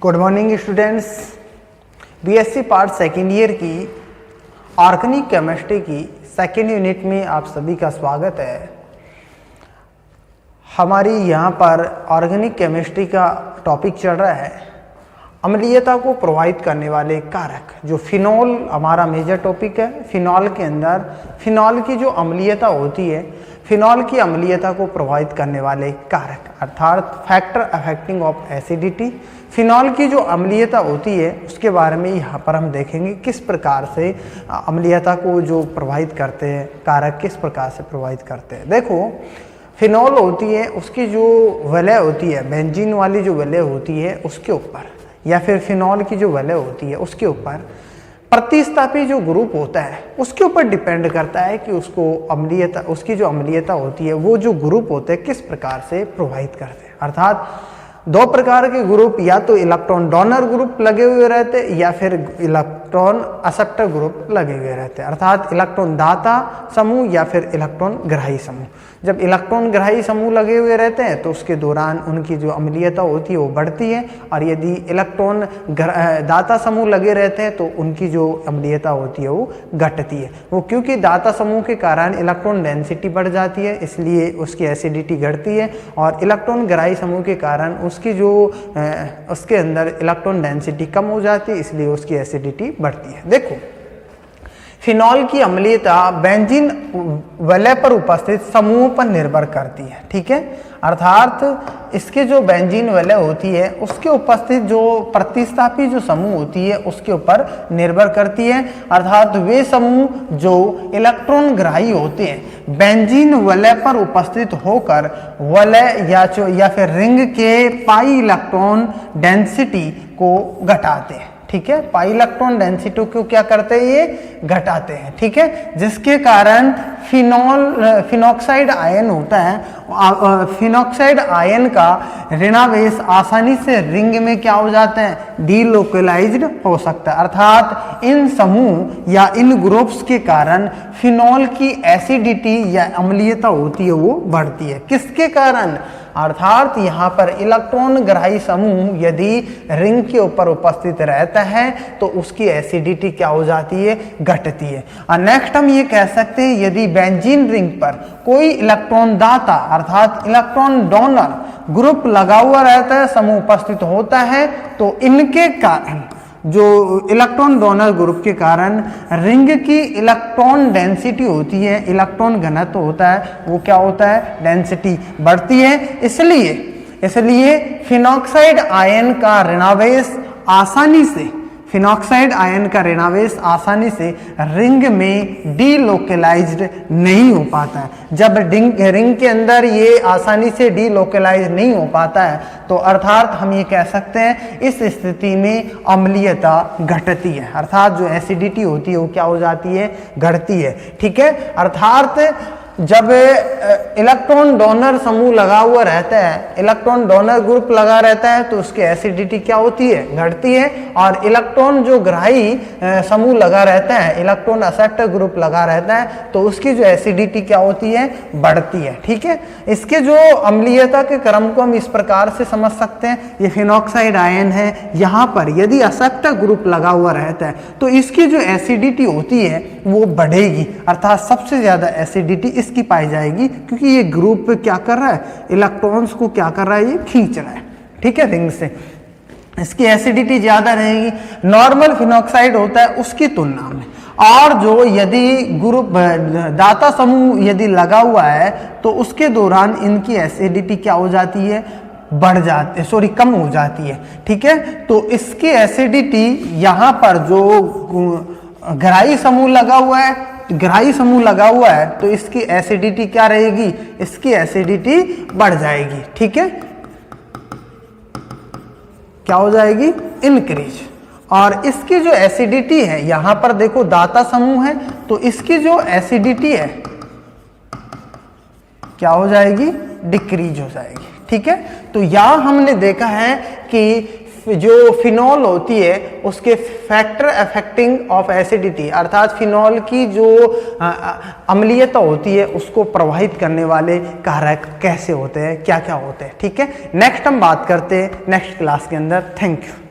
Good morning students. BSc part second year की organic chemistry की second unit में आप सभी का स्वागत है। हमारी यहाँ पर ऑर्गेनिक केमिस्ट्री का टॉपिक चल रहा है अम्लीयता को प्रभावित करने वाले कारक। जो फिनॉल हमारा मेजर टॉपिक है। फिनॉल के अंदर फिनॉल की जो अम्लीयता होती है, फिनॉल की अम्लीयता को प्रभावित करने वाले कारक अर्थात factor affecting of acidity. Phenol की जो अम्लीयता होती है उसके बारे में यहाँ पर हम देखेंगे किस प्रकार से अम्लीयता को जो प्रभावित करते हैं कारक किस प्रकार से प्रभावित करते हैं। देखो, फिनॉल होती है, उसकी जो वलय होती है, बेंजीन वाली जो वलय होती है उसके ऊपर, या फिर फिनॉल की जो वलय होती है उसके ऊपर प्रतिस्थापी जो ग्रुप होता है उसके ऊपर डिपेंड करता है कि उसको अम्लीयता, उसकी जो अम्लीयता होती है वो जो ग्रुप होते हैं किस प्रकार से प्रभावित करते हैं। अर्थात दो प्रकार के ग्रुप, या तो इलेक्ट्रॉन डोनर ग्रुप लगे हुए रहते हैं या फिर इलेक्ट्रॉन एक्सेप्टर ग्रुप लगे हुए रहते हैं। अर्थात इलेक्ट्रॉन दाता समूह या फिर इलेक्ट्रॉन ग्राही समूह। जब इलेक्ट्रॉन ग्राही समूह लगे हुए रहते हैं तो उसके दौरान उनकी जो अम्लीयता होती है वो बढ़ती है, और यदि इलेक्ट्रॉन दाता समूह लगे रहते हैं तो उनकी जो अम्लीयता होती है वो घटती है। वो क्योंकि दाता समूह के कारण इलेक्ट्रॉन डेंसिटी बढ़ जाती है इसलिए उसकी एसिडिटी घटती है, और इलेक्ट्रॉन ग्राही समूह के कारण उसकी जो उसके अंदर इलेक्ट्रॉन डेंसिटी कम हो जाती है इसलिए उसकी एसिडिटी बढ़ती है। देखो, फिनॉल की अम्लीयता बेंजीन वलय पर उपस्थित समूह पर निर्भर करती है। ठीक है, अर्थात इसके जो बेंजीन वलय होती है उसके उपस्थित जो प्रतिस्थापी जो समूह होती है उसके ऊपर निर्भर करती है। अर्थात वे समूह जो इलेक्ट्रॉन ग्राही होते हैं बेंजीन वलय पर उपस्थित होकर वलय या फिर रिंग के पाई इलेक्ट्रॉन डेंसिटी को घटाते हैं। ठीक है, पाई इलेक्ट्रॉन डेंसिटी को क्या करते हैं, ये घटाते हैं। ठीक है, जिसके कारण फिनॉक्साइड आयन होता है, फिनॉक्साइड आयन का ऋणावेश आसानी से रिंग में क्या हो जाता है, डीलोकलाइज्ड हो सकता है। अर्थात इन समूह या इन ग्रुप्स के कारण फिनॉल की एसिडिटी या अम्लीयता होती है वो बढ़ती है। किसके कारण? अर्थात यहाँ पर इलेक्ट्रॉन ग्राही समूह यदि रिंग के ऊपर उपस्थित रहता है तो उसकी एसिडिटी क्या हो जाती है, घटती है। और नेक्स्ट हम ये कह सकते हैं यदि बेंजीन रिंग पर कोई इलेक्ट्रॉन दाता अर्थात इलेक्ट्रॉन डोनर ग्रुप लगा हुआ रहता है, समूह उपस्थित होता है, तो इनके कारण जो इलेक्ट्रॉन डोनर ग्रुप के कारण रिंग की इलेक्ट्रॉन डेंसिटी होती है, इलेक्ट्रॉन घनत्व होता है, वो क्या होता है, डेंसिटी बढ़ती है। इसलिए फिनॉक्साइड आयन का ऋणावेश आसानी से रिंग में डीलोकलाइज्ड नहीं हो पाता है। जब रिंग के अंदर ये आसानी से डीलोकलाइज नहीं हो पाता है तो अर्थात हम ये कह सकते हैं इस स्थिति में अम्लीयता घटती है, अर्थात जो एसिडिटी होती है वो क्या हो जाती है, घटती है। ठीक है, अर्थात जब इलेक्ट्रॉन डोनर समूह लगा हुआ रहता है, इलेक्ट्रॉन डोनर ग्रुप लगा रहता है तो उसकी एसिडिटी क्या होती है, घटती है, और इलेक्ट्रॉन जो ग्राही समूह लगा रहता है, इलेक्ट्रॉन एक्सेप्टर ग्रुप लगा रहता है तो उसकी जो एसिडिटी क्या होती है, बढ़ती है। ठीक है, इसके जो अम्लीयता के क्रम को हम इस प्रकार से समझ सकते हैं। ये फिनॉक्साइड आयन है, यहाँ पर यदि एक्सेप्टर ग्रुप लगा हुआ रहता है तो इसकी जो एसिडिटी होती है वो बढ़ेगी, अर्थात सबसे ज्यादा एसिडिटी इसकी पाई जाएगी क्योंकि ये ग्रुप क्या कर रहा है, इलेक्ट्रॉन्स को क्या कर रहा है, ये खींच रहा है। ठीक है, रिंग से इसकी एसिडिटी ज्यादा रहेगी नॉर्मल फिनॉक्साइड होता है उसकी तुलना में। और जो यदि ग्रुप दाता समूह यदि लगा हुआ है तो उसके दौरान इनकी एसिडिटी क्या हो जाती है, कम हो जाती है। ठीक है, तो इसकी एसिडिटी यहाँ पर जो ग्राही समूह लगा हुआ है तो इसकी एसिडिटी क्या रहेगी, इसकी एसिडिटी बढ़ जाएगी। ठीक है, क्या हो जाएगी, इंक्रीज। और इसकी जो एसिडिटी है, यहां पर देखो दाता समूह है तो इसकी जो एसिडिटी है क्या हो जाएगी, डिक्रीज हो जाएगी। ठीक है, तो यहां हमने देखा है कि जो फिनॉल होती है उसके फैक्टर अफेक्टिंग ऑफ एसिडिटी अर्थात फिनॉल की जो अम्लीयता होती है उसको प्रभावित करने वाले कारक कैसे होते हैं, क्या क्या होते हैं। ठीक है, नेक्स्ट हम बात करते हैं नेक्स्ट क्लास के अंदर। Thank you.